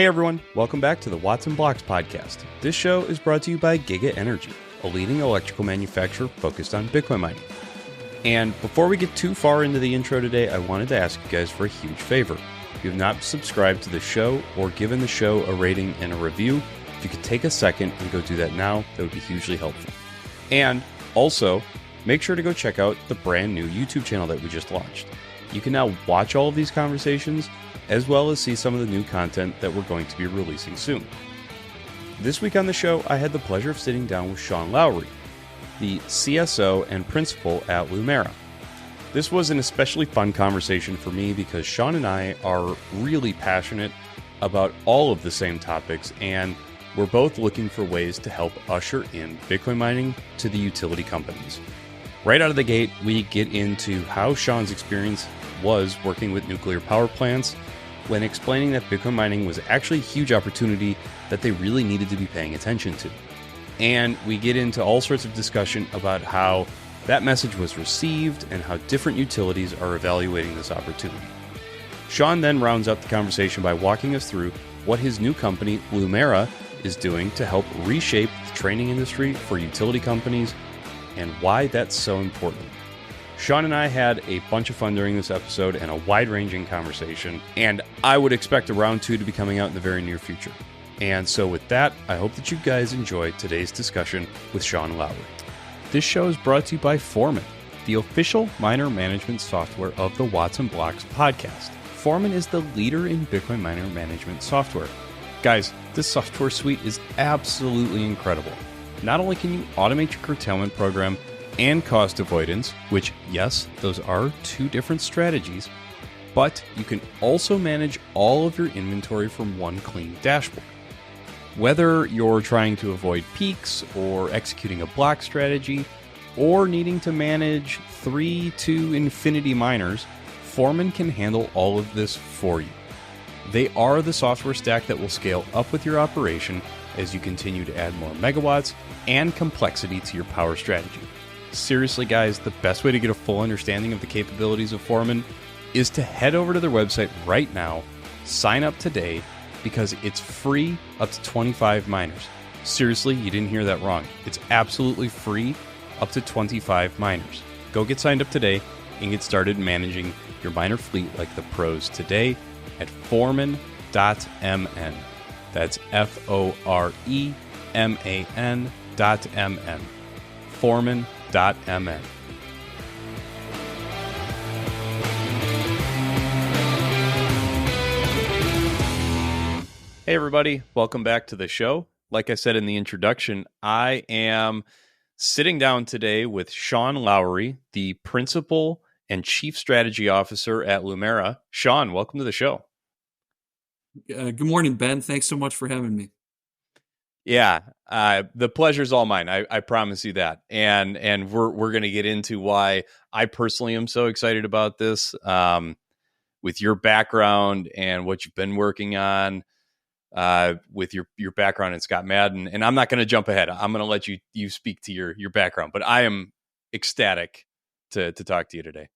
Hey everyone, welcome back to the Watts and Blocks podcast. This show is brought to you by Giga Energy, a leading electrical manufacturer focused on Bitcoin mining. And before we get too far into the intro today, I wanted to ask you guys for a huge favor. If you have not subscribed to the show or given the show a rating and a review, if you could take a second and go do that now, that would be hugely helpful. And also, make sure to go check out the brand new YouTube channel that we just launched. You can now watch all of these conversations, as well as see some of the new content that we're going to be releasing soon. This week on the show, I had the pleasure of sitting down with Sean Lawrie, the CSO and Principal at Lumerra. This was an especially fun conversation for me because Sean and I are really passionate about all of the same topics, and we're both looking for ways to help usher in Bitcoin mining to the utility companies. Right out of the gate, we get into how Sean's experience was working with nuclear power plants when explaining that Bitcoin mining was actually a huge opportunity that they really needed to be paying attention to. And we get into all sorts of discussion about how that message was received and how different utilities are evaluating this opportunity. Sean then rounds up the conversation by walking us through what his new company, Lumerra, is doing to help reshape the training industry for utility companies and why that's so important. Sean and I had a bunch of fun during this episode and a wide-ranging conversation, and I would expect a round 2 to be coming out in the very near future. And so with that, I hope that you guys enjoyed today's discussion with Sean Lawrie. This show is brought to you by Foreman, the official miner management software of the Watts and Blocks podcast. Foreman is the leader in Bitcoin miner management software. Guys, this software suite is absolutely incredible. Not only can you automate your curtailment program and cost avoidance, which, yes, those are two different strategies, but you can also manage all of your inventory from one clean dashboard. Whether you're trying to avoid peaks or executing a block strategy or needing to manage 3 to infinity miners, Foreman can handle all of this for you. They are the software stack that will scale up with your operation as you continue to add more megawatts and complexity to your power strategy. Seriously, guys, the best way to get a full understanding of the capabilities of Foreman is to head over to their website right now, sign up today, because it's free up to 25 miners. Seriously, you didn't hear that wrong. It's absolutely free up to 25 miners. Go get signed up today and get started managing your miner fleet like the pros today at foreman.mn. That's FOREMAN.MN. Foreman.mn. Hey everybody, welcome back to the show. Like I said in the introduction, I am sitting down today with Sean Lawrie, the Principal and Chief Strategy Officer at Lumerra. Sean, welcome to the show. Good morning, Ben. Thanks so much for having me. Yeah, the pleasure's all mine. I promise you that. And we're going to get into why I personally am so excited about this, with your background and what you've been working on, with your background in Scott Madden. And I'm not going to jump ahead. I'm going to let you speak to your background. But I am ecstatic to talk to you today.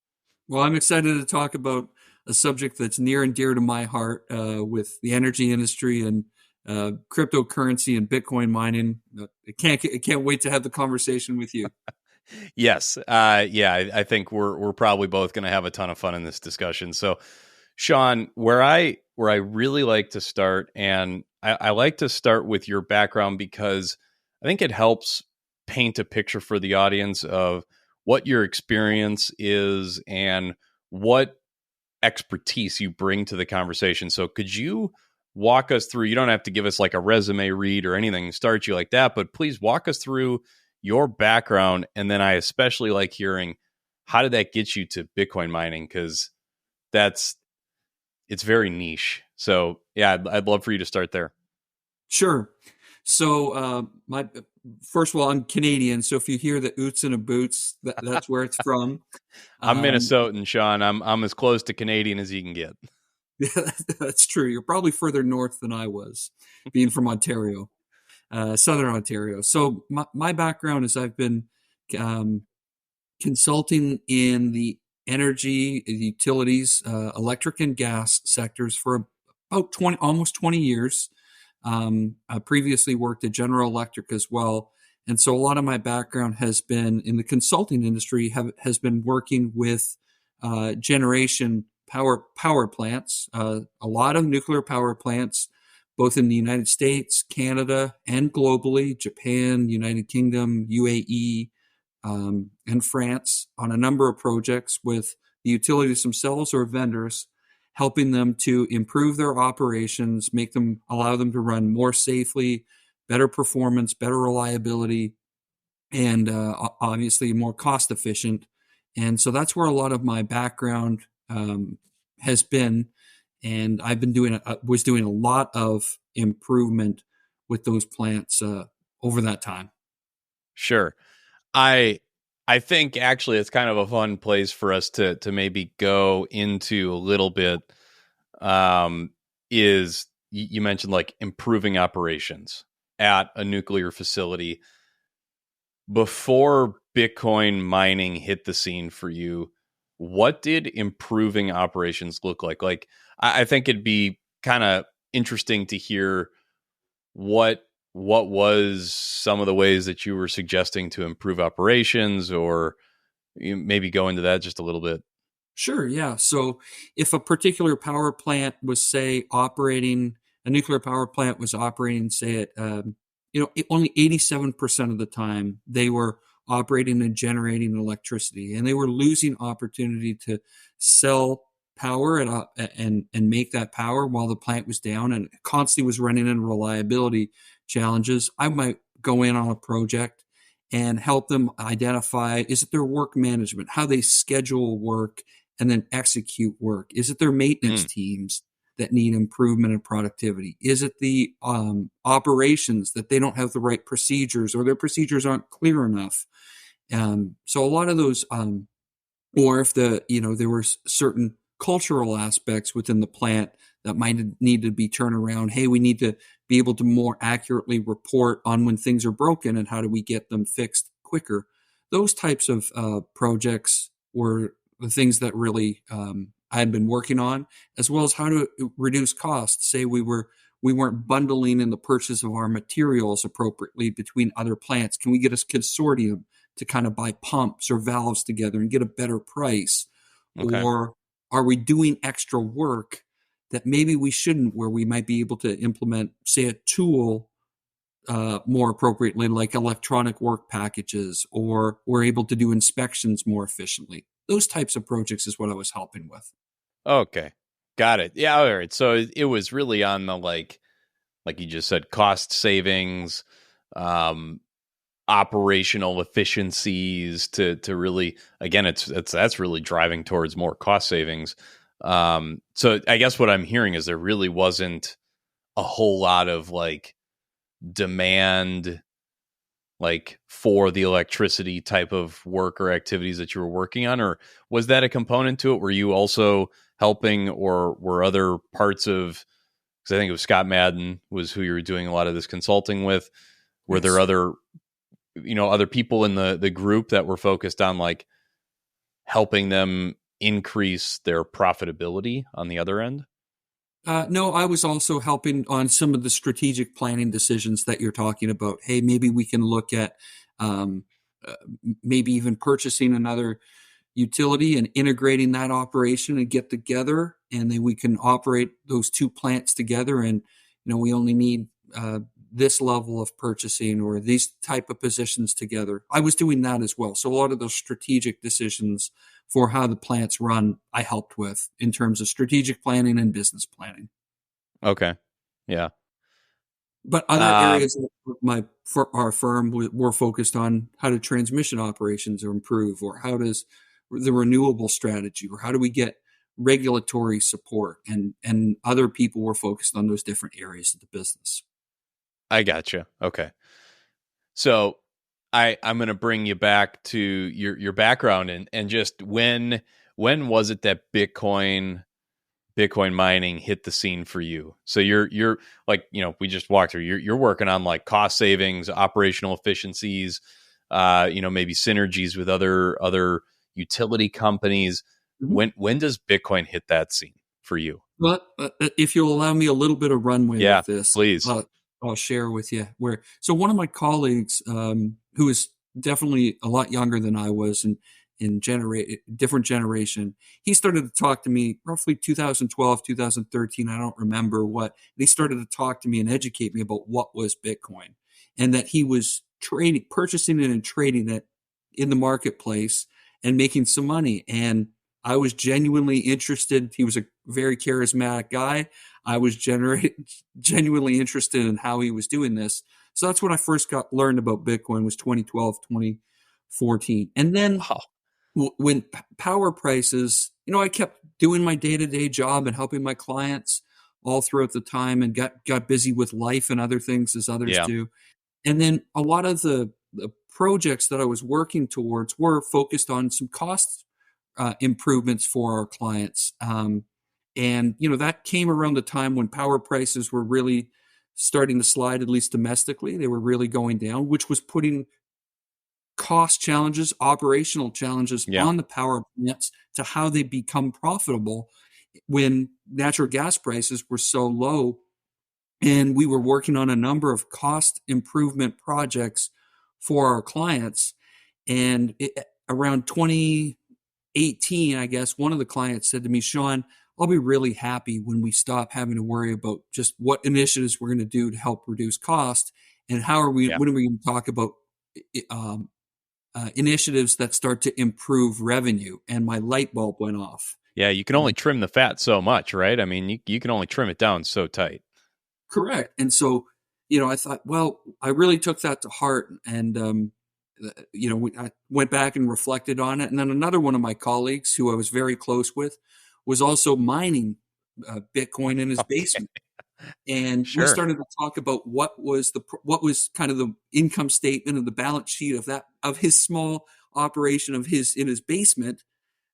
Well, I'm excited to talk about a subject that's near and dear to my heart, with the energy industry and cryptocurrency and Bitcoin mining. I can't wait to have the conversation with you. Yes. I think we're probably both going to have a ton of fun in this discussion. So, Sean, where I really like to start, and I like to start with your background because I think it helps paint a picture for the audience of what your experience is and what expertise you bring to the conversation. So could you walk us through, you don't have to give us like a resume read or anything to start you like that, but please walk us through your background. And then I especially like hearing, how did that get you to Bitcoin mining? Because it's very niche. So yeah, I'd love for you to start there. Sure. So first of all, I'm Canadian. So if you hear the oots and a boots, that's where it's from. I'm Minnesotan, Sean. I'm as close to Canadian as you can get. Yeah, that's true. You're probably further north than I was, being from Ontario, Southern Ontario. So my background is I've been consulting in the energy, utilities, electric and gas sectors for about 20, almost 20 years. I previously worked at General Electric as well. And so a lot of my background has been in the consulting industry, has been working with generation power plants, a lot of nuclear power plants, both in the United States, Canada, and globally, Japan, United Kingdom, UAE, and France, on a number of projects with the utilities themselves or vendors, helping them to improve their operations, allow them to run more safely, better performance, better reliability, and obviously more cost efficient. And so that's where a lot of my background has been. And I've been was doing a lot of improvement with those plants over that time. Sure. I I think actually it's kind of a fun place for us to maybe go into a little bit. Is you mentioned like improving operations at a nuclear facility before Bitcoin mining hit the scene for you. What did improving operations look like? Like, I think it'd be kind of interesting to hear what was some of the ways that you were suggesting to improve operations, or you maybe go into that just a little bit. Sure, yeah. So if a particular power plant was, say, operating, a nuclear power plant was operating, say, at, only 87% of the time they were operating and generating electricity, and they were losing opportunity to sell power and make that power while the plant was down and constantly was running into reliability challenges. I might go in on a project and help them identify, is it their work management, how they schedule work and then execute work? Is it their maintenance teams that need improvement in productivity? Is it the operations that they don't have the right procedures or their procedures aren't clear enough? So a lot of those, or if there were certain cultural aspects within the plant that might need to be turned around. Hey, we need to be able to more accurately report on when things are broken and how do we get them fixed quicker. Those types of projects were the things that really I had been working on, as well as how to reduce costs. Say we weren't bundling in the purchase of our materials appropriately between other plants. Can we get a consortium to kind of buy pumps or valves together and get a better price? Okay. Or are we doing extra work that maybe we shouldn't, where we might be able to implement, say, a tool more appropriately, like electronic work packages, or we're able to do inspections more efficiently? Those types of projects is what I was helping with. Okay. Got it. Yeah. All right. So it was really on the like you just said, cost savings, um, operational efficiencies to really, again, that's really driving towards more cost savings. So I guess what I'm hearing is there really wasn't a whole lot of like demand, like for the electricity type of work or activities that you were working on, or was that a component to it? Were you also helping, or were other parts of, because I think it was Scott Madden was who you were doing a lot of this consulting with. Were there Yes. other people in the group that were focused on like helping them increase their profitability on the other end? No, I was also helping on some of the strategic planning decisions that you're talking about. Hey, maybe we can look at um, uh, maybe even purchasing another utility and integrating that operation and get together, and then we can operate those two plants together. And we only need this level of purchasing or these type of positions together. I was doing that as well. So a lot of those strategic decisions for how the plants run, I helped with in terms of strategic planning and business planning. Okay. Yeah. But other Um, areas of for our firm were focused on how do transmission operations improve, or how does the renewable strategy, or how do we get regulatory support, and other people were focused on those different areas of the business. I gotcha. Okay. So I'm going to bring you back to your background, and just when was it that Bitcoin mining hit the scene for you? So you're like, we just walked through, you're working on like cost savings, operational efficiencies, maybe synergies with other utility companies. Mhm. When does Bitcoin hit that scene for you? But if you'll allow me a little bit of runway Yeah, with this, please. I'll share with you where. So one of my colleagues, who is definitely a lot younger than I was, and in different generation, he started to talk to me roughly 2012, 2013. I don't remember what. He started to talk to me and educate me about what was Bitcoin, and that he was trading, purchasing it and trading it in the marketplace and making some money. And I was genuinely interested. He was a very charismatic guy. I was genuinely interested in how he was doing this. So that's when I first learned about Bitcoin was 2012, 2014. And then Wow. when power prices, I kept doing my day-to-day job and helping my clients all throughout the time, and got busy with life and other things as others Yeah. do. And then a lot of the projects that I was working towards were focused on some cost improvements for our clients. And that came around the time when power prices were really starting to slide, at least domestically. They were really going down, which was putting cost challenges, operational challenges Yeah. on the power plants to how they become profitable when natural gas prices were so low. And we were working on a number of cost improvement projects for our clients. And around 2018, I guess, one of the clients said to me, Sean, I'll be really happy when we stop having to worry about just what initiatives we're going to do to help reduce cost, and Yeah. when are we going to talk about um, initiatives that start to improve revenue. And my light bulb went off. Yeah. You can only trim the fat so much, right? I mean, you can only trim it down so tight. Correct. And so, I thought, well, I really took that to heart. And, I went back and reflected on it. And then another one of my colleagues who I was very close with was also mining Bitcoin in his Okay. basement. And we Sure. started to talk about what was kind of the income statement and the balance sheet of his small operation of his in his basement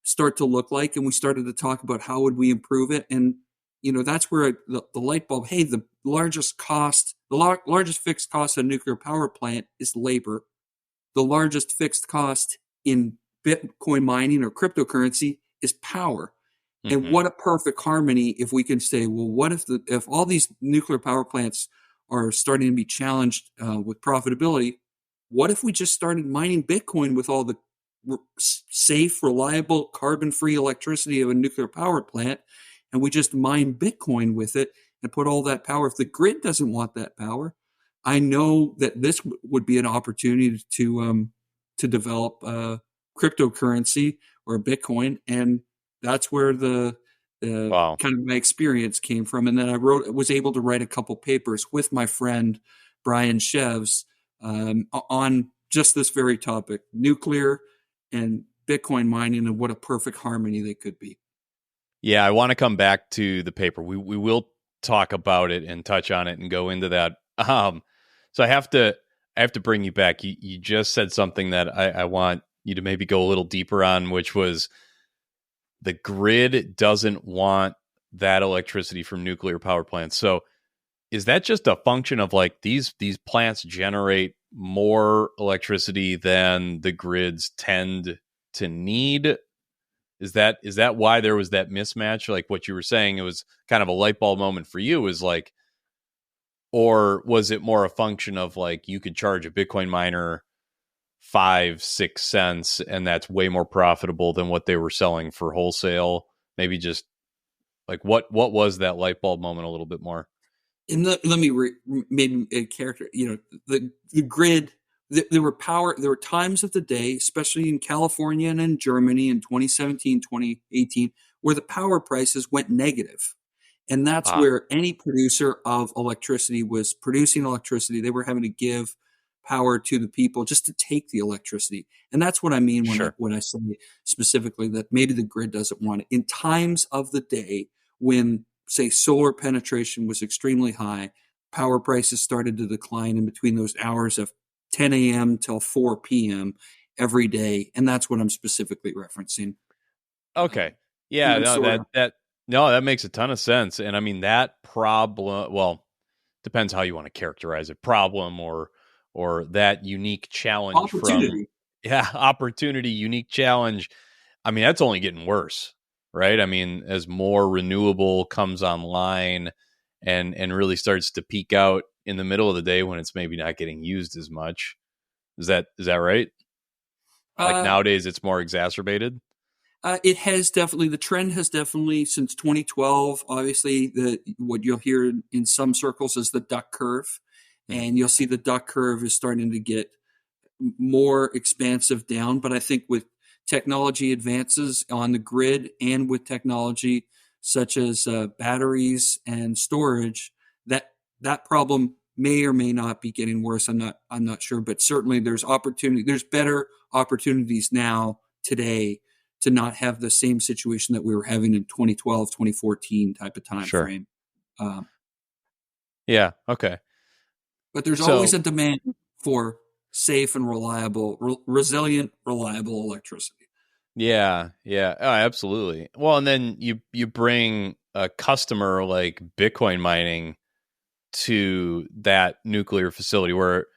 start to look like. And we started to talk about how would we improve it. And that's where the light bulb, hey, the largest fixed cost of a nuclear power plant is labor. The largest fixed cost in Bitcoin mining or cryptocurrency is power. And Hmm. what a perfect harmony if we can say, well, what if all these nuclear power plants are starting to be challenged with profitability? What if we just started mining Bitcoin with all the safe, reliable, carbon-free electricity of a nuclear power plant, and we just mine Bitcoin with it and put all that power? If the grid doesn't want that power, I know that this would be an opportunity to develop cryptocurrency or Bitcoin, and that's where the Wow. kind of my experience came from. And then was able to write a couple papers with my friend Brian Shevs on just this very topic: nuclear and Bitcoin mining, and what a perfect harmony they could be. Yeah. I want to come back to the paper. We will talk about it and touch on it and go into that. So I have to bring you back. You just said something that I want you to maybe go a little deeper on, which was the grid doesn't want that electricity from nuclear power plants. So is that just a function of like these plants generate more electricity than the grids tend to need? Is that why there was that mismatch? Like what you were saying, it was kind of a light bulb moment for you, is like, or was it more a function of like you could charge a Bitcoin miner 5-6 cents and that's way more profitable than what they were selling for wholesale? Maybe just like what was that light bulb moment a little bit more? And let me maybe a character. The grid. There were times of the day, especially in California and in Germany in 2017, 2018, where the power prices went negative. And that's Ah, where any producer of electricity was producing electricity. They were having to give power to the people just to take the electricity. And that's what I mean sure. when I say specifically that maybe the grid doesn't want it. In times of the day when, say, solar penetration was extremely high, power prices started to decline in between those hours of 10 a.m. till 4 p.m. every day. And that's what I'm specifically referencing. Okay. And Yeah, I'm no, sorry. that makes a ton of sense. And I mean that problem, well, depends how you want to characterize it. Problem or that unique challenge from Opportunity. yeah, opportunity, unique challenge. I mean, that's only getting worse. right? I mean, as more renewable comes online and really starts to peak out in the middle of the day when it's maybe not getting used as much. Is that right? Like Uh, nowadays it's more exacerbated? it has definitely, the trend has definitely, since 2012, obviously, what you'll hear in some circles is the duck curve. Hmm. And you'll see the duck curve is starting to get more expansive down. But I think with technology advances on the grid and with technology such as batteries and storage, that that problem may or may not be getting worse. I'm not sure, but certainly there's opportunity. There's better opportunities now today to not have the same situation that we were having in 2012, 2014 type of time Sure. frame. Um, Yeah. Okay. but there's always So a demand for safe and reliable, resilient, reliable electricity. yeah, yeah, oh, absolutely. Well, and then you bring a customer like Bitcoin mining to that nuclear facility where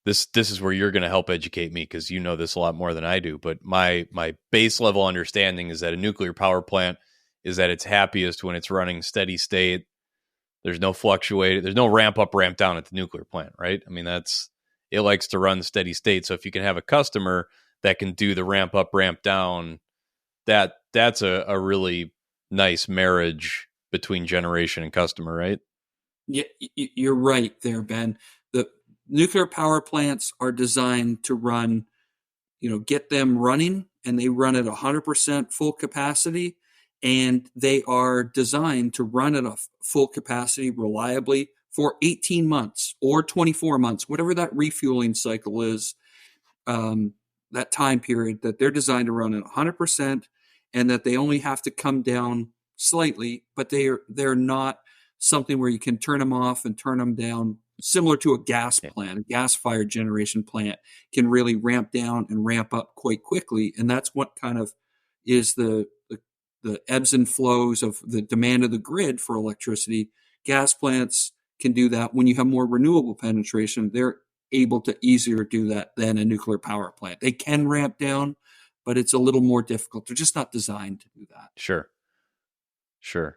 this is where you're going to help educate me because you know this a lot more than I do. But my base level understanding is that a nuclear power plant is at its happiest when it's running steady state. There's no fluctuate. There's no ramp up, ramp down at the nuclear plant, right? I mean, it likes to run steady state. So if you can have a customer that can do the ramp up, ramp down, that's a really nice marriage between generation and customer, right? Yeah, you're right there, Ben. The nuclear power plants are designed to run, get them running, and they run at 100% full capacity. And they are designed to run at a full capacity reliably for 18 months or 24 months, whatever that refueling cycle is, um, that time period, that they're designed to run at 100%, and that they only have to come down slightly, but they're not something where you can turn them off and turn them down. Similar to a gas Yeah. plant, a gas-fired generation plant can really ramp down and ramp up quite quickly, and that's what kind of is the ebbs and flows of the demand of the grid for electricity. Gas plants can do that. When you have more renewable penetration, they're able to easier do that than a nuclear power plant. They can ramp down, but it's a little more difficult. They're just not designed to do that. Sure. Sure.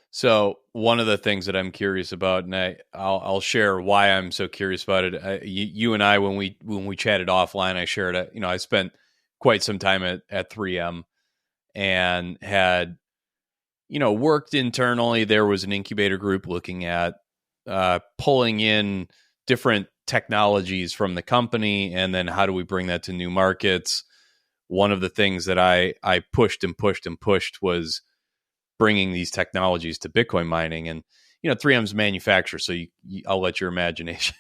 So one of the things that I'm curious about, and I'll share why I'm so curious about it. You and I, when we chatted offline, I shared it. I spent quite some time at 3M and had worked internally. There was an incubator group looking at pulling in different technologies from the company, and then how do we bring that to new markets. One of the things that I pushed and pushed and pushed was bringing these technologies to Bitcoin mining. And 3M's manufacturer, so I'll let your imagination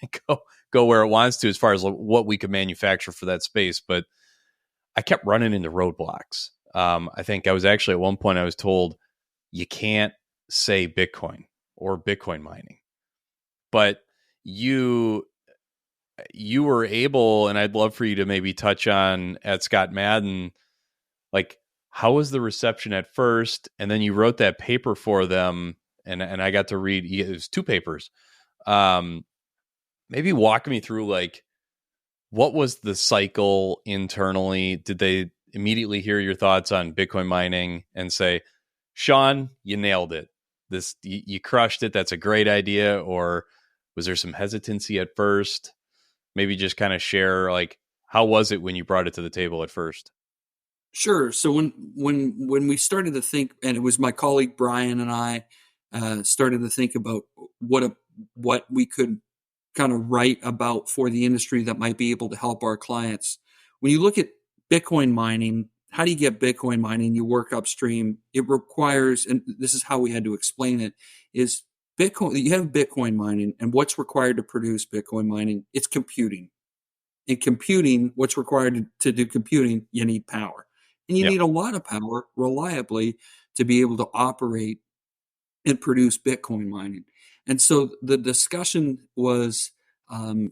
go where it wants to as far as what we could manufacture for that space. But I kept running into roadblocks. I think I was actually at one point I was told you can't say Bitcoin or Bitcoin mining, but you were able, and I'd love for you to maybe touch on at Scott Madden, like how was the reception at first, and then you wrote that paper for them, and I got to read. It was two papers. Maybe walk me through like what was the cycle internally? Did they immediately hear your thoughts on Bitcoin mining and say, Sean, you nailed it. You crushed it. That's a great idea. Or was there some hesitancy at first? Maybe just kind of share like how was it when you brought it to the table at first? Sure. So when we started to think, and it was my colleague Brian and I started to think about what we could kind of write about for the industry that might be able to help our clients. When you look at Bitcoin mining, how do you get Bitcoin mining? You work upstream. It requires, and this is how we had to explain it, is Bitcoin, you have Bitcoin mining, and what's required to produce Bitcoin mining? It's computing. In computing, what's required to do computing? You need power. And you Yeah. need a lot of power reliably to be able to operate and produce Bitcoin mining. And so the discussion was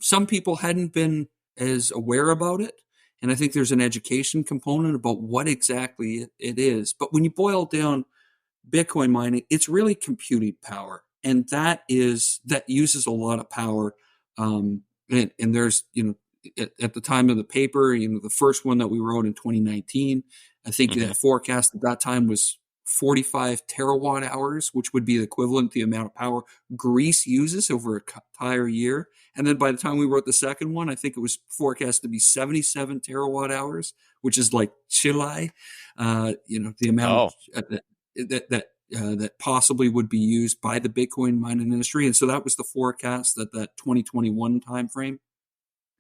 some people hadn't been as aware about it. And I think there's an education component about what exactly it is. But when you boil down Bitcoin mining, it's really computing power. And that uses a lot of power. And there's, at the time of the paper, the first one that we wrote in 2019, I think Mm-hmm. that forecast at that time was 45 terawatt hours, which would be the equivalent to the amount of power Greece uses over an entire year. And then by the time we wrote the second one, I think it was forecast to be 77 terawatt hours, which is like Chile, the amount Oh, that possibly would be used by the Bitcoin mining industry. And so that was the forecast at that 2021 timeframe.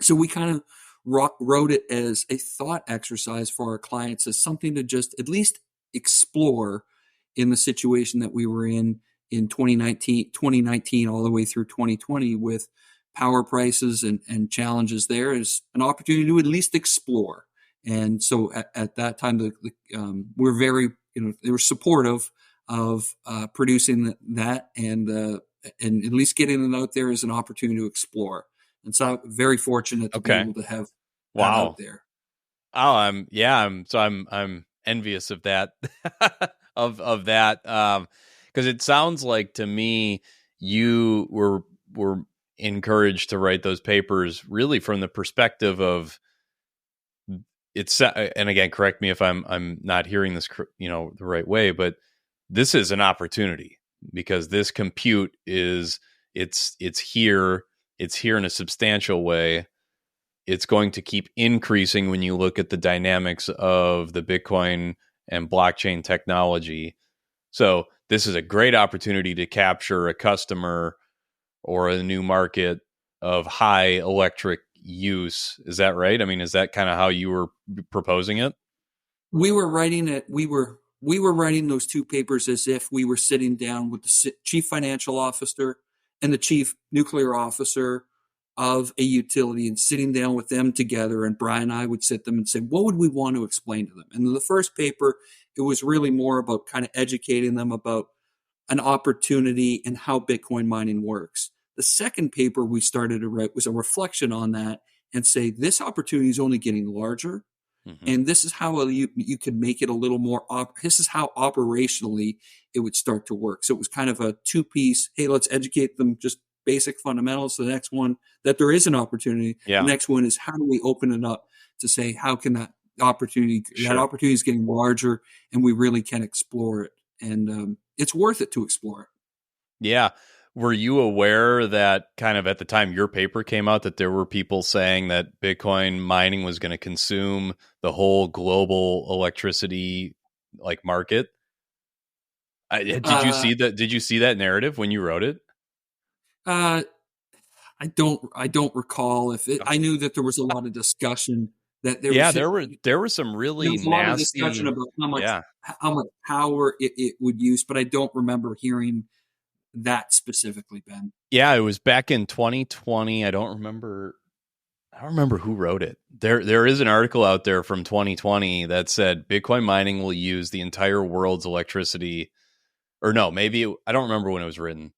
So we kind of wrote it as a thought exercise for our clients, as something to just at least explore in the situation that we were in 2019 all the way through 2020 with power prices and challenges there, is an opportunity to at least explore. And so at that time, we're very, they were supportive of producing that and at least getting it out there as an opportunity to explore. And so I'm very fortunate to be okay. able to have that Wow. out there. Oh, I'm envious of that, of that, because it sounds like to me you were encouraged to write those papers really from the perspective of it's, and again, correct me if I'm not hearing this, the right way, but this is an opportunity because this compute it's here in a substantial way. It's going to keep increasing when you look at the dynamics of the Bitcoin and blockchain technology. So this is a great opportunity to capture a customer or a new market of high electric use. Is that right? I mean, is that kind of how you were proposing it? We were writing it. We were writing those two papers as if we were sitting down with the chief financial officer and the chief nuclear officer of a utility, and sitting down with them together. And Brian and I would sit them and say, what would we want to explain to them? And in the first paper, it was really more about kind of educating them about an opportunity and how Bitcoin mining works. The second paper we started to write was a reflection on that and say, this opportunity is only getting larger. Mm-hmm. And this is how you could make it a little more, this is how operationally it would start to work. So it was kind of a two-piece, hey, let's educate them just basic fundamentals. The next one, that there is an opportunity. Yeah. The next one is, how do we open it up to say, how can that opportunity is getting larger and we really can explore it. And it's worth it to explore it. Yeah. Were you aware that kind of at the time your paper came out that there were people saying that Bitcoin mining was going to consume the whole global electricity market? Did you see that? Did you see that narrative when you wrote it? Uh, I don't recall if it. I knew that there was a lot of discussion that Yeah, there were some there really was a lot of discussion nasty. about Yeah, how much power it would use, but I don't remember hearing that specifically, Ben. yeah, it was back in 2020. I don't remember who wrote it. There is an article out there from 2020 that said Bitcoin mining will use the entire world's electricity. Or no, I don't remember when it was written.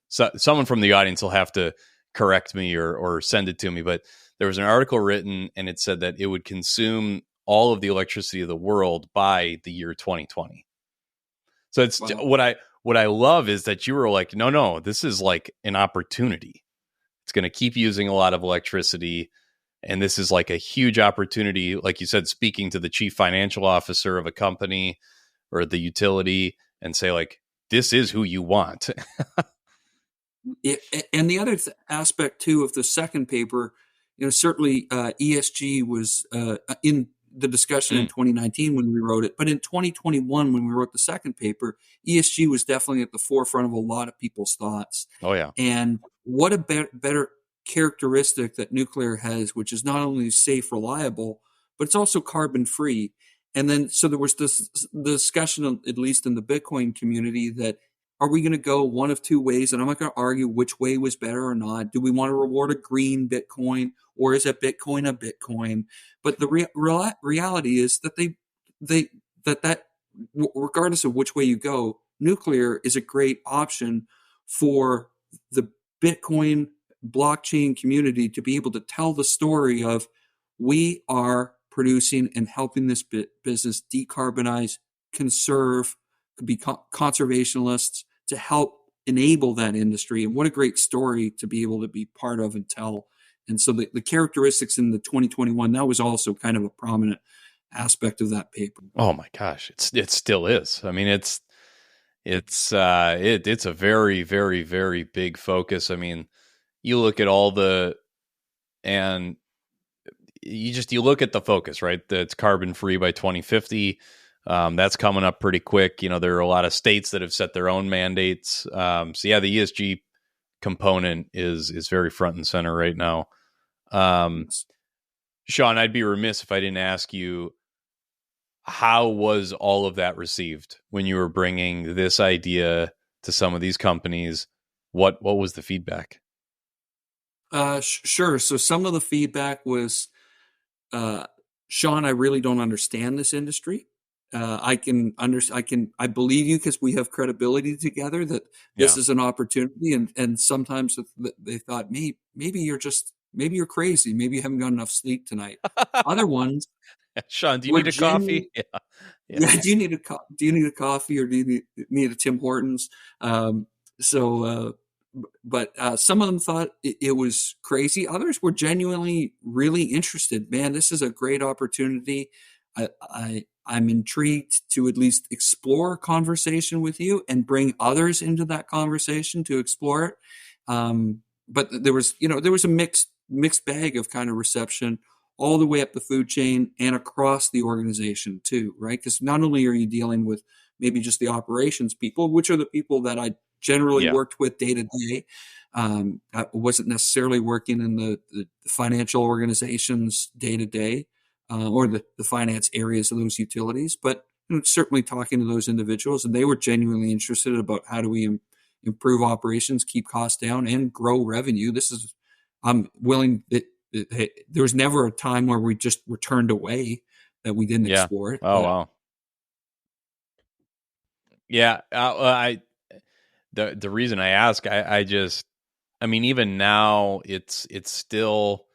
So someone from the audience will have to correct me or send it to me. But there was an article written and it said that it would consume all of the electricity of the world by the year 2020. So it's Wow. what I love is that you were like, no, this is like an opportunity. It's going to keep using a lot of electricity. And this is like a huge opportunity, like you said, speaking to the chief financial officer of a company or the utility and say, like, this is who you want. And the other aspect too of the second paper, certainly ESG was in the discussion in 2019 when we wrote it, but in 2021 when we wrote the second paper, ESG was definitely at the forefront of a lot of people's thoughts. Oh, yeah. And what a better characteristic that nuclear has, which is not only safe, reliable, but it's also carbon free. And then, so there was this discussion, at least in the Bitcoin community, that are we going to go one of two ways? And I'm not going to argue which way was better or not. Do we want to reward a green Bitcoin, or is a Bitcoin a Bitcoin? But the reality is that regardless of which way you go, nuclear is a great option for the Bitcoin blockchain community to be able to tell the story of, we are producing and helping this business decarbonize, conserve, be conservationists, to help enable that industry. And what a great story to be able to be part of and tell. And so the characteristics in the 2021, that was also kind of a prominent aspect of that paper. Oh my gosh, it still is. I mean, it's a very, very, very big focus. I mean, you look at all and you look at the focus, right? That it's carbon free by 2050. That's coming up pretty quick. There are a lot of states that have set their own mandates. So yeah, the ESG component is very front and center right now. Sean, I'd be remiss if I didn't ask you, how was all of that received when you were bringing this idea to some of these companies? What was the feedback? Sure. So some of the feedback was, Sean, I really don't understand this industry. I believe you because we have credibility together that this is an opportunity. And sometimes they thought, maybe you're crazy. Maybe you haven't got enough sleep tonight. Other ones, Sean, do you need a coffee? Yeah. Do you need a coffee, or do you need a Tim Hortons? But some of them thought it was crazy. Others were genuinely really interested. Man, this is a great opportunity. I'm intrigued to at least explore a conversation with you and bring others into that conversation to explore it. But there was a mixed bag of kind of reception all the way up the food chain and across the organization too, right? Because not only are you dealing with maybe just the operations people, which are the people that I generally worked with day to day. I wasn't necessarily working in the financial organizations day to day, or the finance areas of those utilities, but certainly talking to those individuals, and they were genuinely interested about how do we improve operations, keep costs down, and grow revenue. I'm willing that there was never a time where we just were turned away that we didn't explore it. Oh, wow. Yeah. The reason I ask, I mean, even now it's still,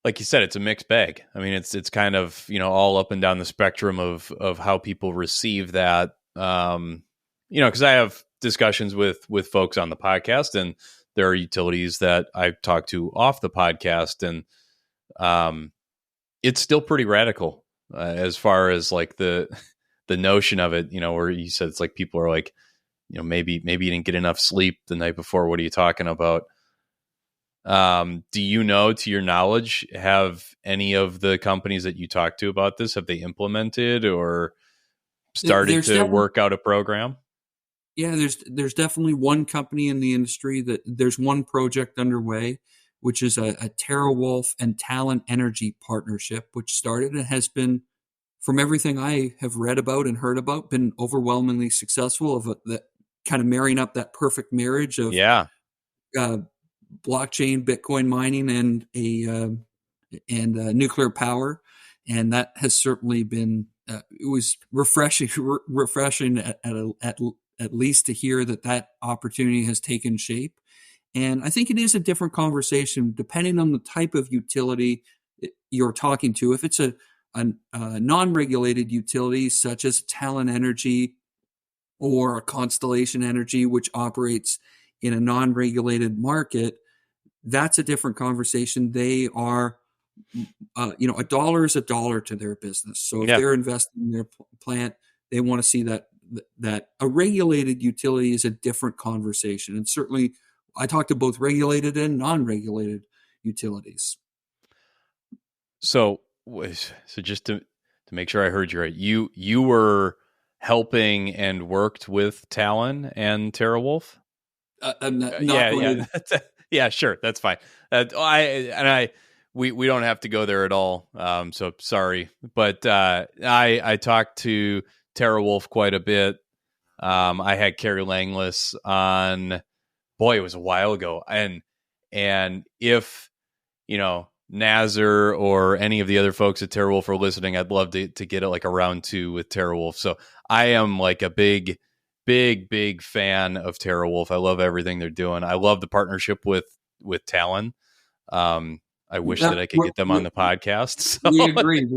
like you said, it's a mixed bag. I mean, it's kind of, all up and down the spectrum of how people receive that. Because I have discussions with folks on the podcast, and there are utilities that I talk to off the podcast, and it's still pretty radical as far as like the notion of it. Where you said it's like people are like, maybe you didn't get enough sleep the night before. What are you talking about? Do you know, to your knowledge, have any of the companies that you talk to about this, have they implemented or started to work out a program? Yeah, there's definitely one company in the industry that there's one project underway, which is a TeraWulf and Talon Energy partnership, which started and has been, from everything I have read about and heard about, been overwhelmingly successful of the kind of marrying up that perfect marriage of blockchain, Bitcoin mining, and nuclear power, and that has certainly been it was refreshing at least to hear that opportunity has taken shape. And I think it is a different conversation depending on the type of utility you're talking to. If it's a non-regulated utility such as Talon Energy or a Constellation Energy, which operates in a non-regulated market, that's a different conversation. They are, a dollar is a dollar to their business. So if they're investing in their plant, they want to see that a regulated utility is a different conversation. And certainly I talk to both regulated and non-regulated utilities. So just to make sure I heard you right, you were helping and worked with Talon and TeraWulf? Yeah, sure, that's fine. We don't have to go there at all. So sorry, but I talked to TeraWulf quite a bit. I had Carrie Langless on. Boy, it was a while ago, and if Nazar or any of the other folks at TeraWulf are listening, I'd love to get it like a round 2 with TeraWulf. So I am like a big fan of TeraWulf. I love everything they're doing. I love the partnership with Talon. I wish that I could get them on the podcast. So. We agree.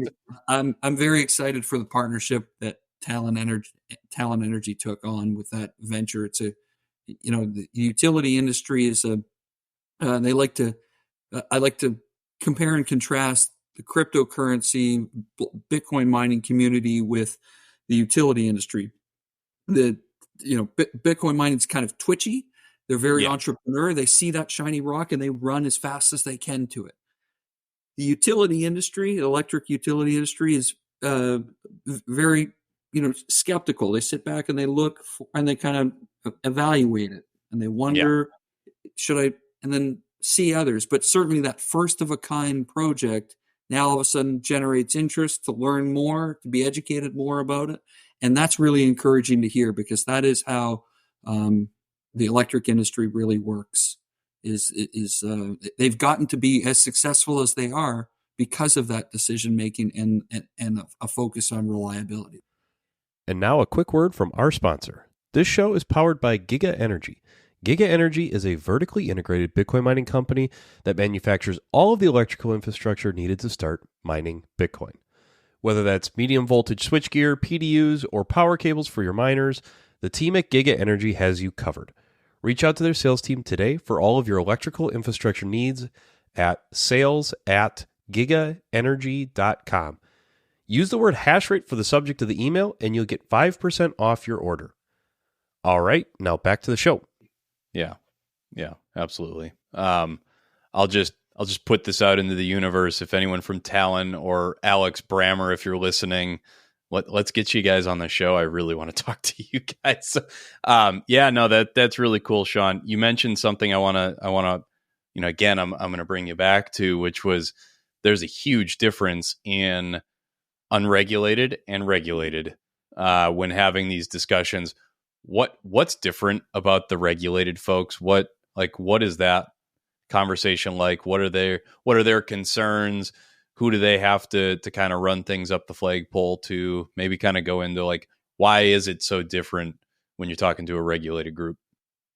I'm very excited for the partnership that Talon Energy took on with that venture. It's the utility industry is I like to compare and contrast the cryptocurrency, Bitcoin mining community with the utility industry. Bitcoin mining is kind of twitchy. They're very entrepreneur. They see that shiny rock and they run as fast as they can to it. The utility industry, the electric utility industry, is very, skeptical. They sit back and they look and they kind of evaluate it and they wonder, should I, and then see others. But certainly that first of a kind project now all of a sudden generates interest to learn more, to be educated more about it. And that's really encouraging to hear, because that is how the electric industry really works. They've gotten to be as successful as they are because of that decision making and a focus on reliability. And now a quick word from our sponsor. This show is powered by Giga Energy. Giga Energy is a vertically integrated Bitcoin mining company that manufactures all of the electrical infrastructure needed to start mining Bitcoin. Whether that's medium voltage switchgear, PDUs, or power cables for your miners, the team at Giga Energy has you covered. Reach out to their sales team today for all of your electrical infrastructure needs at sales@gigaenergy.com. Use the word hash rate for the subject of the email and you'll get 5% off your order. All right, now back to the show. Yeah, absolutely. I'll just put this out into the universe. If anyone from Talon or Alex Brammer, if you're listening, let's get you guys on the show. I really want to talk to you guys. So, that's really cool, Sean. You mentioned something I want to, again, I'm going to bring you back to, which was there's a huge difference in unregulated and regulated when having these discussions. What's different about the regulated folks? What is that conversation like? What are their concerns? Who do they have to kind of run things up the flagpole to? Maybe kind of go into like, why is it so different when you're talking to a regulated group?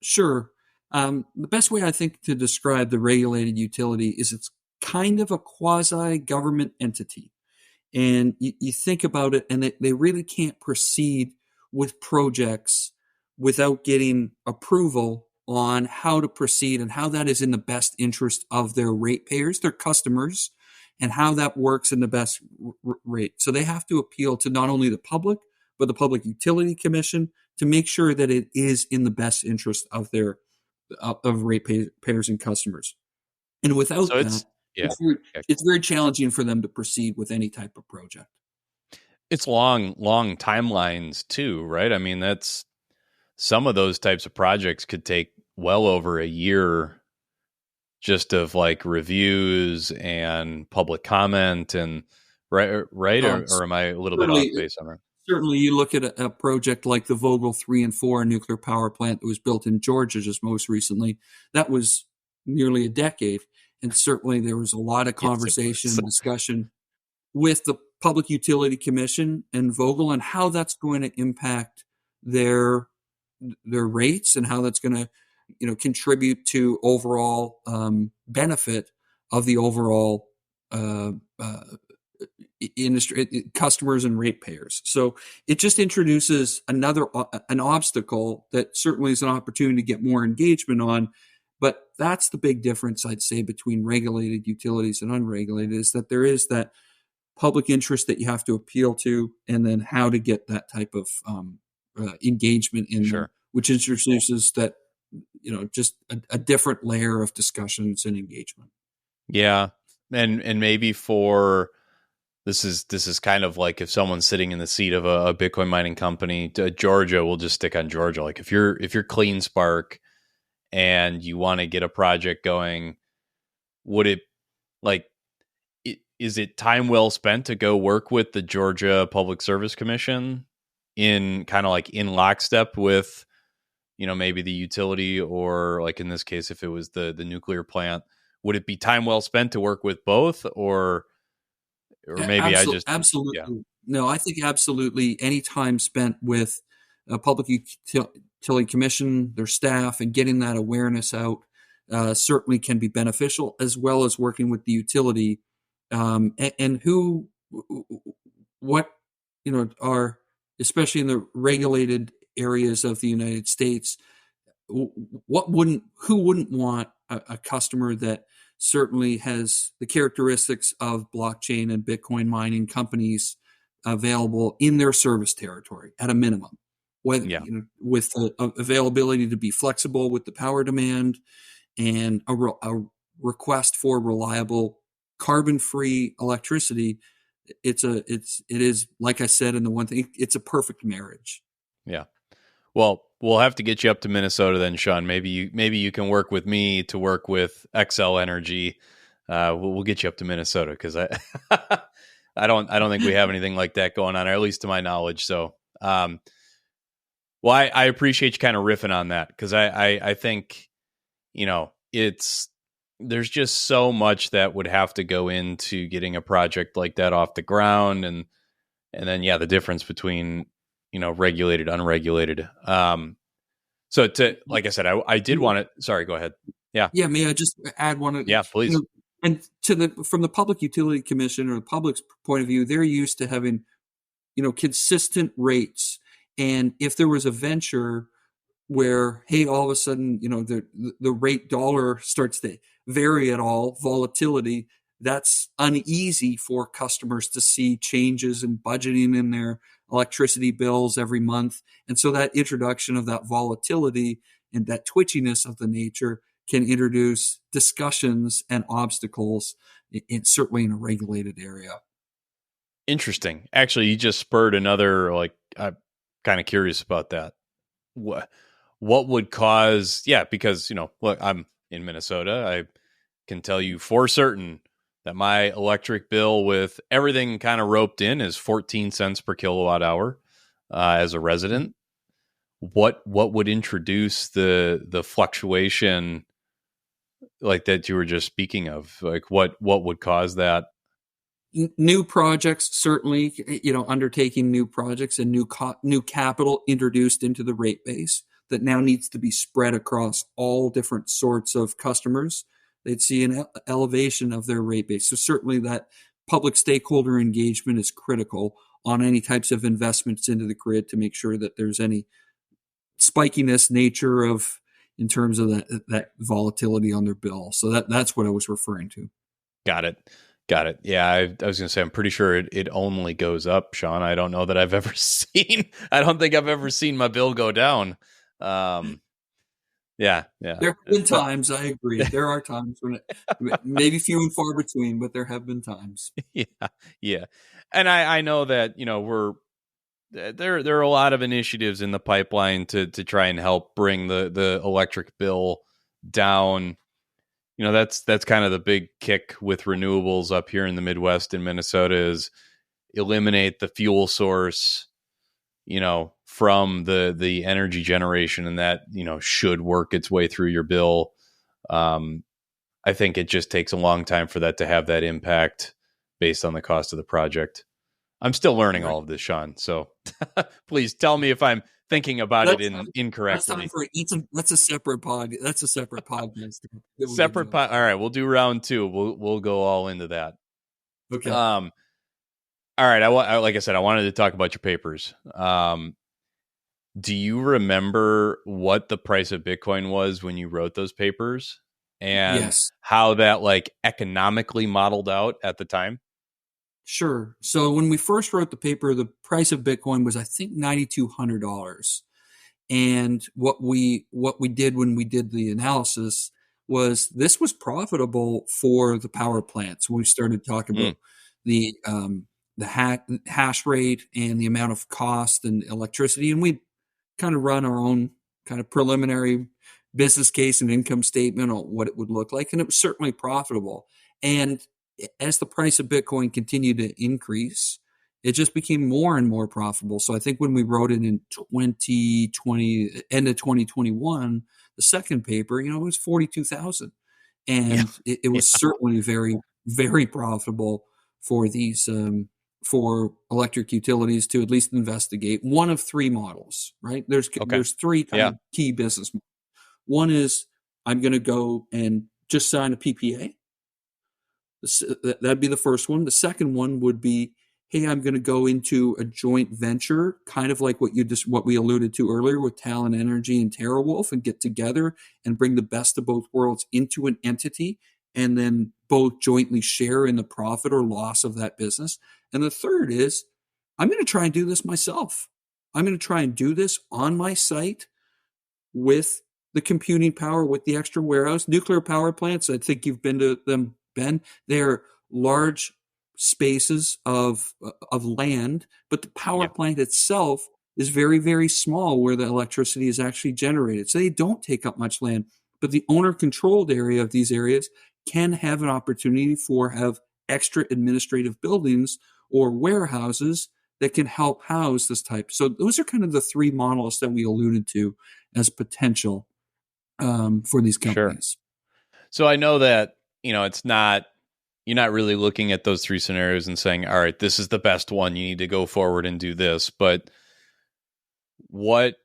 Sure. The best way I think to describe the regulated utility is it's kind of a quasi-government entity. And you think about it, and they really can't proceed with projects without getting approval on how to proceed and how that is in the best interest of their ratepayers, their customers, and how that works in the best rate. So they have to appeal to not only the public, but the Public Utility Commission to make sure that it is in the best interest of their ratepayers and customers. And without that, it's very challenging for them to proceed with any type of project. It's long timelines too, right? I mean, that's some of those types of projects could take well over a year just of like reviews and public comment and right? Or am I a little bit off base on that? Certainly, you look at a project like the Vogtle 3 and 4 nuclear power plant that was built in Georgia just most recently. That was nearly a decade. And certainly there was a lot of conversation and discussion with the Public Utility Commission and Vogtle and how that's going to impact their rates and how that's going to contribute to overall benefit of the overall industry, customers and ratepayers. So it just introduces an obstacle that certainly is an opportunity to get more engagement on. But that's the big difference, I'd say, between regulated utilities and unregulated, is that there is that public interest that you have to appeal to, and then how to get that type of engagement in them, which introduces that, just a different layer of discussions and engagement. Yeah. And maybe this is kind of like if someone's sitting in the seat of a Bitcoin mining company, Georgia, we'll just stick on Georgia. Like if you're Clean Spark and you want to get a project going, is it time well spent to go work with the Georgia Public Service Commission in kind of like in lockstep with, maybe the utility, or like in this case, if it was the nuclear plant, would it be time well spent to work with both, or maybe absolutely. Yeah. No, I think absolutely any time spent with a Public Utility Commission, their staff, and getting that awareness out certainly can be beneficial, as well as working with the utility and are, especially in the regulated areas of the United States, who wouldn't want a customer that certainly has the characteristics of blockchain and Bitcoin mining companies available in their service territory at a minimum, with, Yeah. with availability to be flexible with the power demand and a request for reliable carbon-free electricity. It is, like I said in the one thing, it's a perfect marriage. Yeah. Well, we'll have to get you up to Minnesota then, Sean. Maybe you can work with me to work with XL Energy. We'll get you up to Minnesota because I I don't think we have anything like that going on, or at least to my knowledge. So, well, I appreciate you kind of riffing on that because I think, there's just so much that would have to go into getting a project like that off the ground, and then the difference between regulated, unregulated. So like I said, I did want to. Sorry, go ahead. Yeah. May I just add one? Yeah, please. And from the Public Utility Commission or the public's point of view, they're used to having, consistent rates. And if there was a venture where, hey, all of a sudden, the rate dollar starts to vary at all, volatility, that's uneasy for customers to see changes in budgeting in their electricity bills every month. And so that introduction of that volatility and that twitchiness of the nature can introduce discussions and obstacles, certainly in a regulated area. Interesting. Actually, you just spurred another, I'm kind of curious about that. What would cause, because, look, I'm in Minnesota. I can tell you for certain that my electric bill with everything kind of roped in is 14 cents per kilowatt hour as a resident. What would introduce the fluctuation like that you were just speaking of? Like what would cause that? New projects, certainly, undertaking new projects and new capital introduced into the rate base that now needs to be spread across all different sorts of customers. They'd see an elevation of their rate base. So certainly that public stakeholder engagement is critical on any types of investments into the grid to make sure that there's any spikiness nature in terms of that volatility on their bill. So that's what I was referring to. Got it. Yeah, I was going to say, I'm pretty sure it only goes up, Sean. I don't know that I've ever I don't think I've ever seen my bill go down. Yeah. There have been times, I agree. There are times when maybe few and far between, but there have been times. Yeah. And I know that, there are a lot of initiatives in the pipeline to try and help bring the electric bill down. That's kind of the big kick with renewables up here in the Midwest in Minnesota is eliminate the fuel source, from the energy generation, and that, should work its way through your bill. I think it just takes a long time for that to have that impact based on the cost of the project. I'm still learning all of this, Sean. So please tell me if I'm thinking about it incorrectly. That's a separate pod. That's a separate podcast. All right, we'll do round 2. We'll go all into that. Okay. All right. Like I said, I wanted to talk about your papers. Do you remember what the price of Bitcoin was when you wrote those papers, and how that economically modeled out at the time? Sure. So when we first wrote the paper, the price of Bitcoin was, I think, $9,200. And what we did when we did the analysis was this was profitable for the power plants. We started talking about the hash rate and the amount of cost and electricity, and we kind of run our own kind of preliminary business case and income statement on what it would look like, and it was certainly profitable. And as the price of Bitcoin continued to increase, it just became more and more profitable. So I think when we wrote it in 2020, end of 2021, the second paper, it was 42,000, and it was certainly very, very profitable for these for electric utilities to at least investigate one of 3 models. Right? There's 3 kind of key business models. One is I'm going to go and just sign a PPA. That'd be the first one. The second one would be, hey, I'm going to go into a joint venture, kind of like what we alluded to earlier with Talon Energy and TeraWolf, and get together and bring the best of both worlds into an entity and then both jointly share in the profit or loss of that business. And the third is, I'm going to try and do this myself. I'm going to try and do this on my site with the computing power, with the extra warehouse. Nuclear power plants, I think you've been to them, Ben. They're large spaces of land, but the power plant itself is very, very small where the electricity is actually generated. So they don't take up much land. But the owner-controlled area of these areas can have an opportunity have extra administrative buildings or warehouses that can help house this type. So those are kind of the three models that we alluded to as potential for these companies. Sure. So I know that, it's not, you're not really looking at those three scenarios and saying, all right, this is the best one. You need to go forward and do this. But what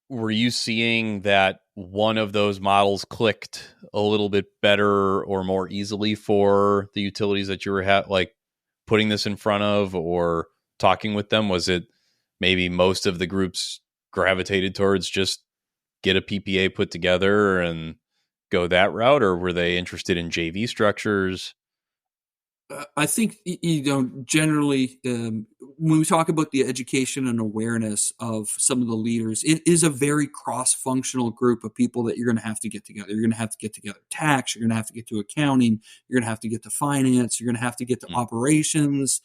were you seeing that one of those models clicked a little bit better or more easily for the utilities that you were putting this in front of or talking with them? Was it maybe most of the groups gravitated towards just get a PPA put together and go that route, or were they interested in JV structures? I think, generally, when we talk about the education and awareness of some of the leaders, it is a very cross-functional group of people that you're going to have to get together. You're going to have to get together tax, you're going to have to get to accounting, you're going to have to get to finance, you're going to have to get to operations,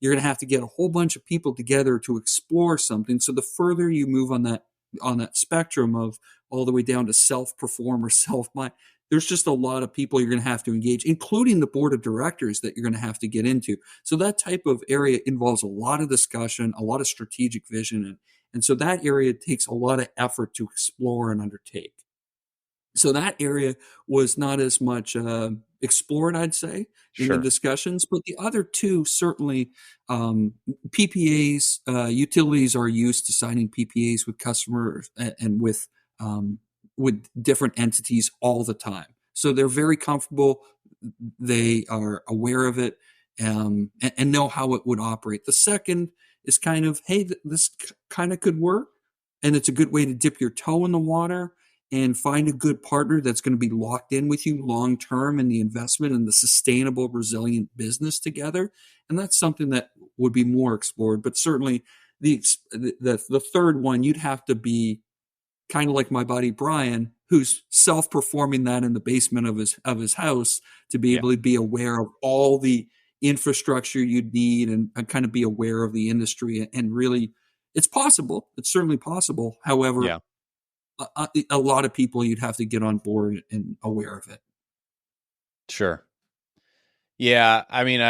you're going to have to get a whole bunch of people together to explore something. So the further you move on that spectrum of all the way down to self-perform or self-mind, there's just a lot of people you're going to have to engage, including the board of directors that you're going to have to get into. So that type of area involves a lot of discussion, a lot of strategic vision. And so that area takes a lot of effort to explore and undertake. So that area was not as much explored, I'd say, in the discussions. But the other two, certainly, PPAs, utilities are used to signing PPAs with customers and with different entities all the time. So they're very comfortable. They are aware of it and know how it would operate. The second is kind of, hey, this kind of could work. And it's a good way to dip your toe in the water and find a good partner that's going to be locked in with you long term in the investment and the sustainable, resilient business together. And that's something that would be more explored. But certainly the third one, you'd have to be kind of like my buddy Brian, who's self-performing that in the basement of his house to be able to be aware of all the infrastructure you'd need and kind of be aware of the industry. And really, it's possible. It's certainly possible. However, a lot of people you'd have to get on board and aware of it. Sure. Yeah. I mean,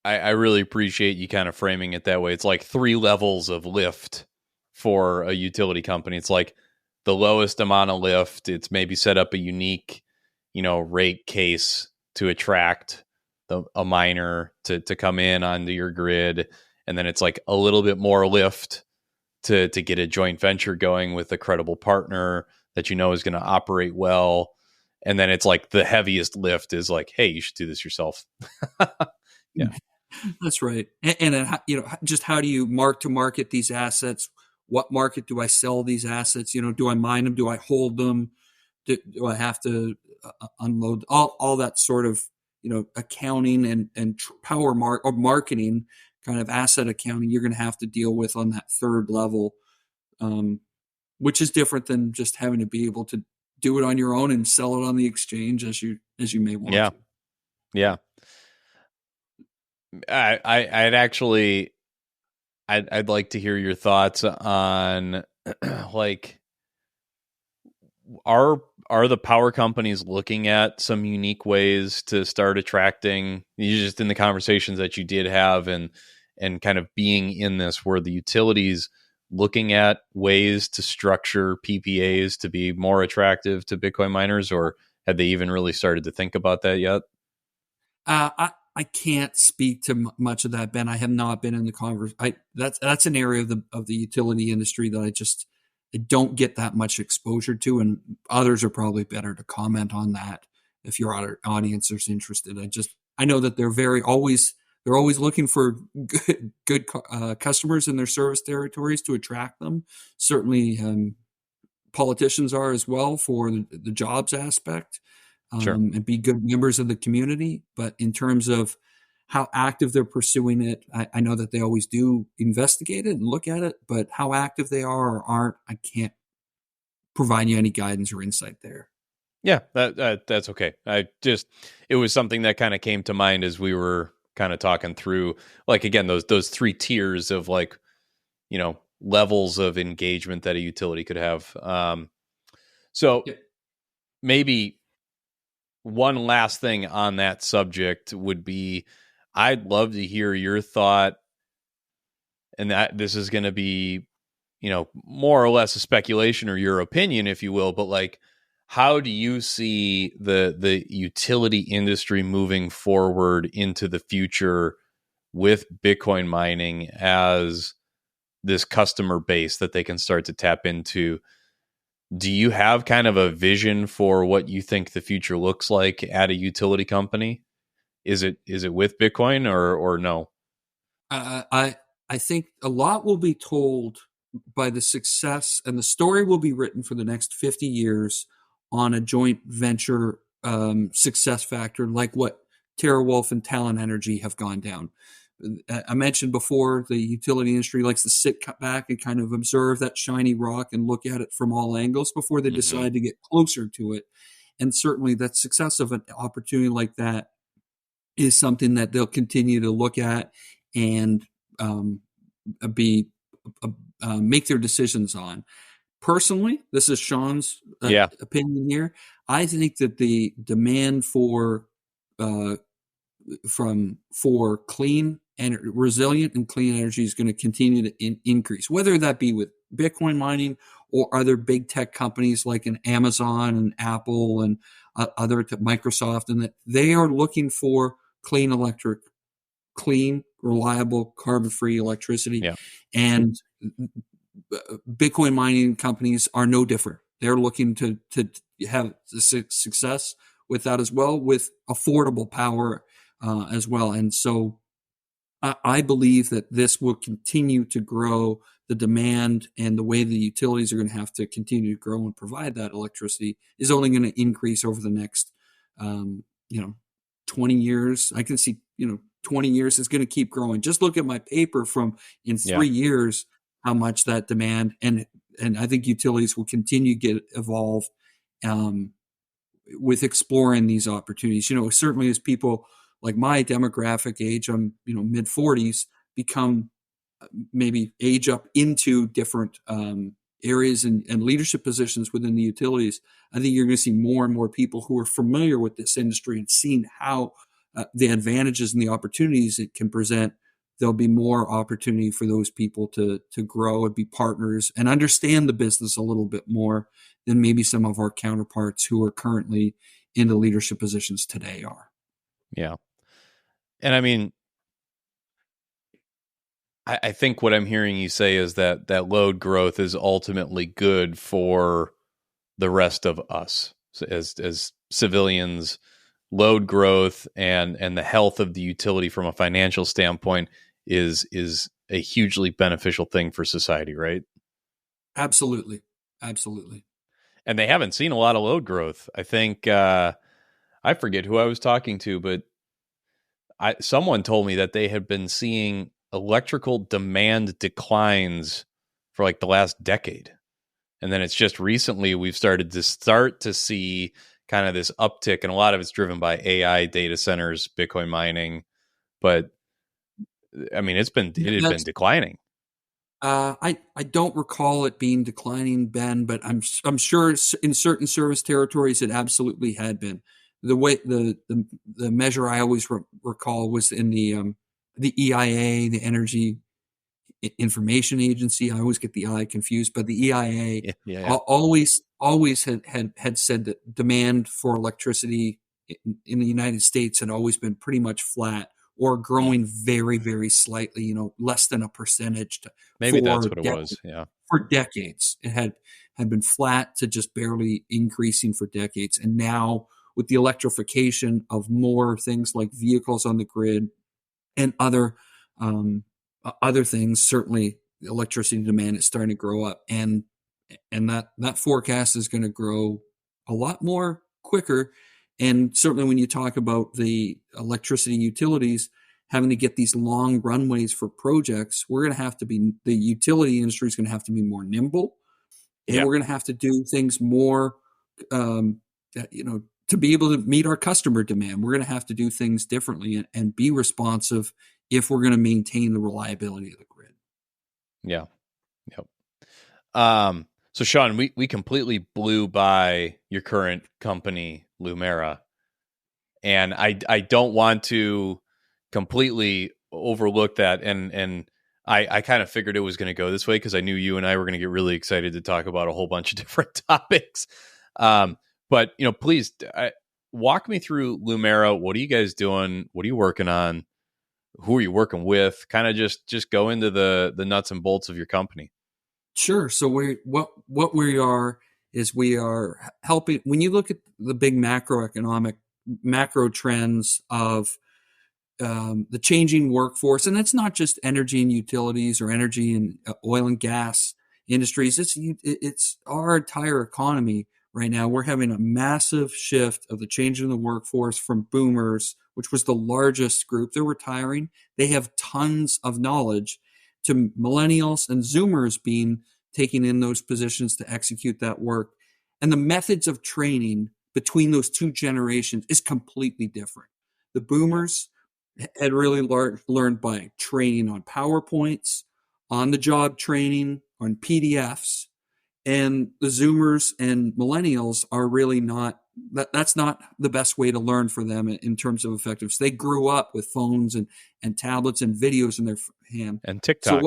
I really appreciate you kind of framing it that way. It's like 3 levels of lift for a utility company. It's like the lowest amount of lift. It's maybe set up a unique, rate case to attract a miner to come in onto your grid. And then it's like a little bit more lift to get a joint venture going with a credible partner that is going to operate well. And then it's like the heaviest lift is like, hey, you should do this yourself. Yeah. That's right. And then, just how do you mark to market these assets? What market do I sell these assets? Do I mine them? Do I hold them? Do I have to unload? All that sort of, accounting and power or marketing kind of asset accounting you're going to have to deal with on that third level, which is different than just having to be able to do it on your own and sell it on the exchange as you may want to. Yeah. I'd like to hear your thoughts on like, are the power companies looking at some unique ways to start attracting, you just in the conversations that you did have and kind of being in this, were the utilities looking at ways to structure PPAs to be more attractive to Bitcoin miners, or had they even really started to think about that yet? I can't speak to much of that, Ben. I have not been in the conversation. That's an area of the utility industry that I don't get that much exposure to, and others are probably better to comment on that if your audience is interested. I know that they're always looking for good customers in their service territories to attract them. Certainly, politicians are as well for the jobs aspect. Sure. and be good members of the community. But in terms of how active they're pursuing it, I know that they always do investigate it and look at it, but how active they are or aren't, I can't provide you any guidance or insight there. Yeah, that's okay. It was something that kind of came to mind as we were kind of talking through, like, again, those three tiers of, like, levels of engagement that a utility could have. So Yeah. maybe one last thing on that subject would be, I'd love to hear your thought, and that this is going to be, more or less a speculation or your opinion, if you will, but, like, how do you see the utility industry moving forward into the future with Bitcoin mining as this customer base that they can start to tap into? Do you have kind of a vision for what you think the future looks like at a utility company? Is it with Bitcoin or no? I think a lot will be told by the success, and the story will be written for the next 50 years on a joint venture success factor like what TeraWulf and Talon Energy have gone down. I mentioned before, the utility industry likes to sit back and kind of observe that shiny rock and look at it from all angles before they decide to get closer to it. And certainly that success of an opportunity like that is something that they'll continue to look at and be make their decisions on. Personally, this is Sean's opinion here. I think that the demand for clean and resilient and clean energy is going to continue to increase, whether that be with Bitcoin mining or other big tech companies like an Amazon and Apple and other Microsoft, and that they are looking for clean, reliable, carbon-free electricity. Yeah. And Bitcoin mining companies are no different. They're looking to have success with that as well, with affordable power as well. And so I believe that this will continue to grow. The demand and the way the utilities are going to have to continue to grow and provide that electricity is only going to increase over the next, 20 years. I can see, 20 years is going to keep growing. Just look at my paper from in 3 years, how much that demand, and I think utilities will continue to evolve with exploring these opportunities. Certainly as people like my demographic age, I'm, mid 40s, become maybe age up into different areas and leadership positions within the utilities, I think you're going to see more and more people who are familiar with this industry and seeing how the advantages and the opportunities it can present. There'll be more opportunity for those people to grow and be partners and understand the business a little bit more than maybe some of our counterparts who are currently in the leadership positions today are. Yeah. And I mean, I think what I'm hearing you say is that load growth is ultimately good for the rest of us. So as civilians. Load growth and the health of the utility from a financial standpoint is a hugely beneficial thing for society, right? Absolutely. And they haven't seen a lot of load growth. I think I forget who I was talking to, but someone told me that they had been seeing electrical demand declines for like the last decade. And then it's just recently we've started to see kind of this uptick, and a lot of it's driven by AI, data centers, Bitcoin mining. But I mean, it had been declining. I don't recall it being declining, Ben, but I'm sure in certain service territories it absolutely had been. The way the measure I always recall was in the EIA, the Energy Information Agency. I always get the I confused, but the EIA always had said that demand for electricity in the United States had always been pretty much flat or growing very, very slightly, less than a percentage. Maybe that's what it was. Yeah. For decades. It had been flat to just barely increasing for decades. And now with the electrification of more things like vehicles on the grid and other things, certainly electricity demand is starting to grow up, and that forecast is going to grow a lot more quicker And certainly when you talk about the electricity utilities having to get these long runways for projects, the utility industry is going to have to be more nimble, and Yeah. we're going to have to do things more, to be able to meet our customer demand. We're going to have to do things differently and be responsive if we're going to maintain the reliability of the grid. Yeah. Yep. So Sean, we completely blew by your current company, Lumerra. And I don't want to completely overlook that. And I kind of figured it was going to go this way because I knew you and I were going to get really excited to talk about a whole bunch of different topics. But please walk me through Lumerra. What are you guys doing? What are you working on? Who are you working with? Kind of just go into the nuts and bolts of your company. Sure. So what we are is we are helping. When you look at the big macro trends of the changing workforce, and it's not just energy and utilities or energy and oil and gas industries. It's our entire economy right now. We're having a massive shift of the change in the workforce from boomers, which was the largest group. They're retiring. They have tons of knowledge, to millennials and Zoomers being taken in those positions to execute that work. And the methods of training between those two generations is completely different. The boomers had really learned by training on PowerPoints, on the job training, on PDFs. And the Zoomers and millennials are really not, that's not the best way to learn for them in terms of effectiveness. They grew up with phones and tablets and videos in their hand. And TikTok.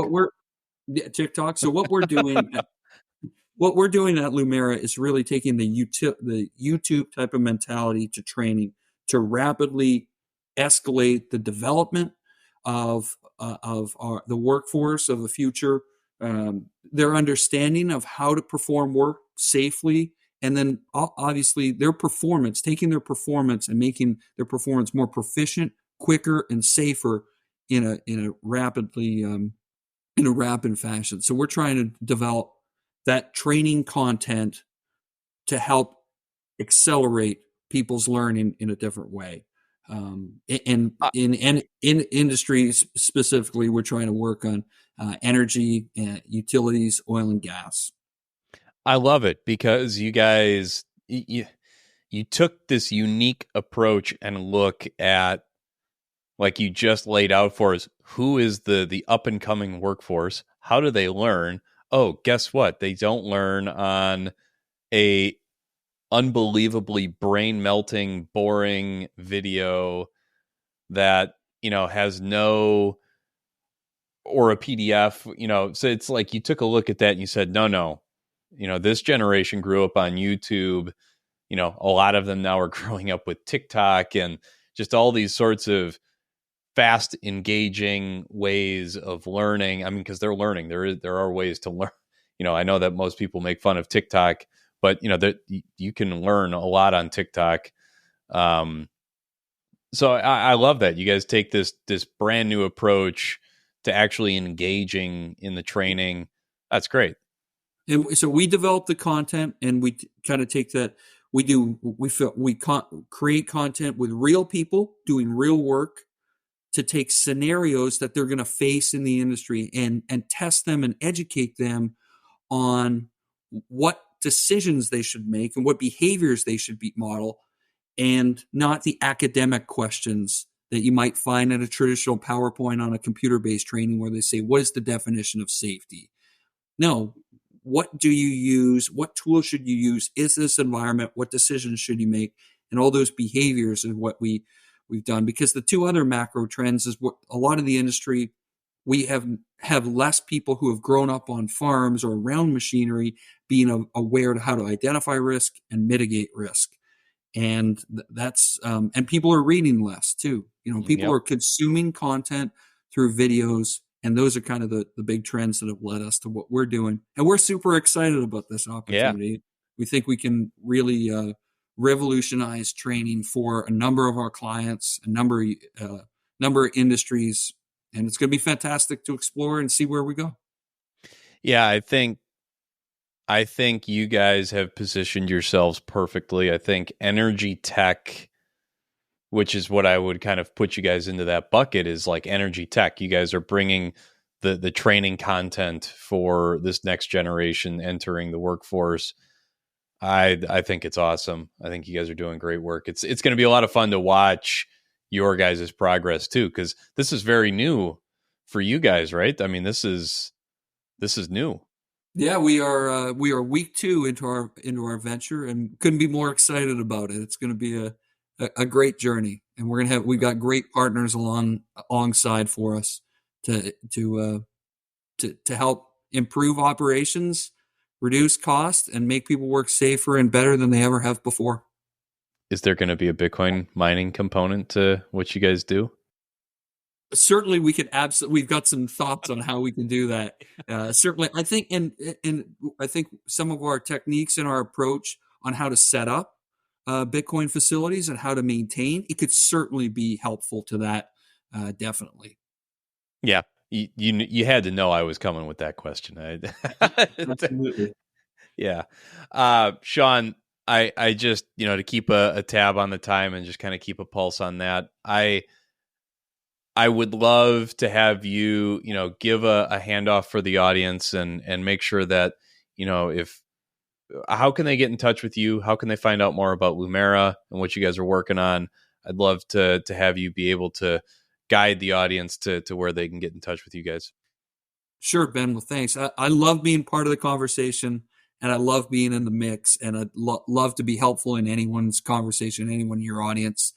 TikTok. So what we're doing what we're doing at Lumerra is really taking the YouTube type of mentality to training to rapidly escalate the development of the workforce of the future, their understanding of how to perform work safely, and then obviously taking their performance and making their performance more proficient, quicker, and safer in a rapid fashion. So we're trying to develop that training content to help accelerate people's learning in a different way. And in industries specifically, we're trying to work on energy, utilities, oil and gas. I love it because you guys, you took this unique approach and look at, like you just laid out for us, who is the up and coming workforce? How do they learn? Oh, guess what? They don't learn on a unbelievably brain melting, boring video that, has no, or a PDF, so it's like you took a look at that and you said, no, this generation grew up on YouTube. A lot of them now are growing up with TikTok and just all these sorts of fast, engaging ways of learning. I mean, because they're learning. There are ways to learn. I know that most people make fun of TikTok, but you can learn a lot on TikTok. So I love that you guys take this brand new approach to actually engaging in the training. That's great. And so we develop the content, and we kind of take that. We create content with real people doing real work to take scenarios that they're going to face in the industry and test them and educate them on what decisions they should make and what behaviors they should model, and not the academic questions that you might find in a traditional PowerPoint on a computer-based training where they say, what is the definition of safety? No, what do you use? What tools should you use? Is this environment? What decisions should you make? And all those behaviors is what we've done. Because the two other macro trends is what a lot of the industry, we have less people who have grown up on farms or around machinery being aware of how to identify risk and mitigate risk. And that's and people are reading less too. People are consuming content through videos, and those are kind of the big trends that have led us to what we're doing. And we're super excited about this opportunity. Yeah. We think we can really revolutionize training for a number of our clients, a number of industries, and it's going to be fantastic to explore and see where we go. Yeah, I think I think you guys have positioned yourselves perfectly. I think energy tech, which is what I would kind of put you guys into that bucket, is like energy tech. You guys are bringing the training content for this next generation entering the workforce. I think it's awesome. I think you guys are doing great work. It's going to be a lot of fun to watch your guys' progress too, because this is very new for you guys, right? I mean, this is new. Yeah, we are week 2 into our venture, and couldn't be more excited about it. It's going to be a great journey, and we've got great partners alongside for us to help improve operations, reduce cost, and make people work safer and better than they ever have before. Is there going to be a Bitcoin mining component to what you guys do? Certainly, we could absolutely. We've got some thoughts on how we can do that. Certainly, I think, and I think some of our techniques and our approach on how to set up Bitcoin facilities and how to maintain it could certainly be helpful to that. Definitely. Yeah, you had to know I was coming with that question. Absolutely. Yeah, Sean, I just to keep a tab on the time and just kind of keep a pulse on that. I would love to have you, give a handoff for the audience and make sure that, how can they get in touch with you? How can they find out more about Lumerra and what you guys are working on? I'd love to have you be able to guide the audience to where they can get in touch with you guys. Sure, Ben. Well, thanks. I love being part of the conversation, and I love being in the mix, and I'd love to be helpful in anyone's conversation, anyone in your audience.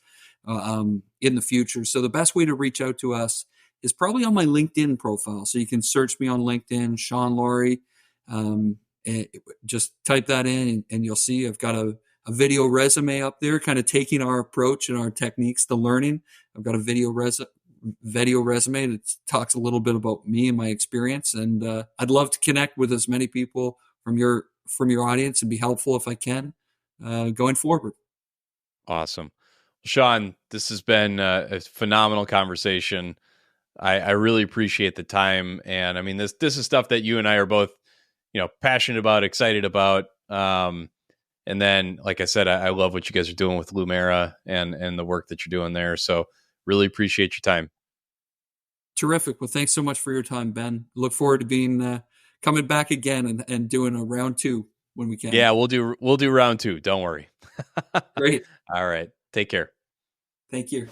In the future. So the best way to reach out to us is probably on my LinkedIn profile. So you can search me on LinkedIn, Sean Lawrie. Just type that in and you'll see I've got a video resume up there, kind of taking our approach and our techniques to learning. I've got a video resume that talks a little bit about me and my experience. And I'd love to connect with as many people from your audience and be helpful if I can going forward. Awesome. Sean, this has been a phenomenal conversation. I really appreciate the time. And I mean, this is stuff that you and I are both, passionate about, excited about. And then, like I said, I love what you guys are doing with Lumerra and the work that you're doing there. So really appreciate your time. Terrific. Well, thanks so much for your time, Ben. Look forward to being coming back again and doing a round 2 when we can. Yeah, we'll do round 2. Don't worry. Great. All right. Take care. Thank you.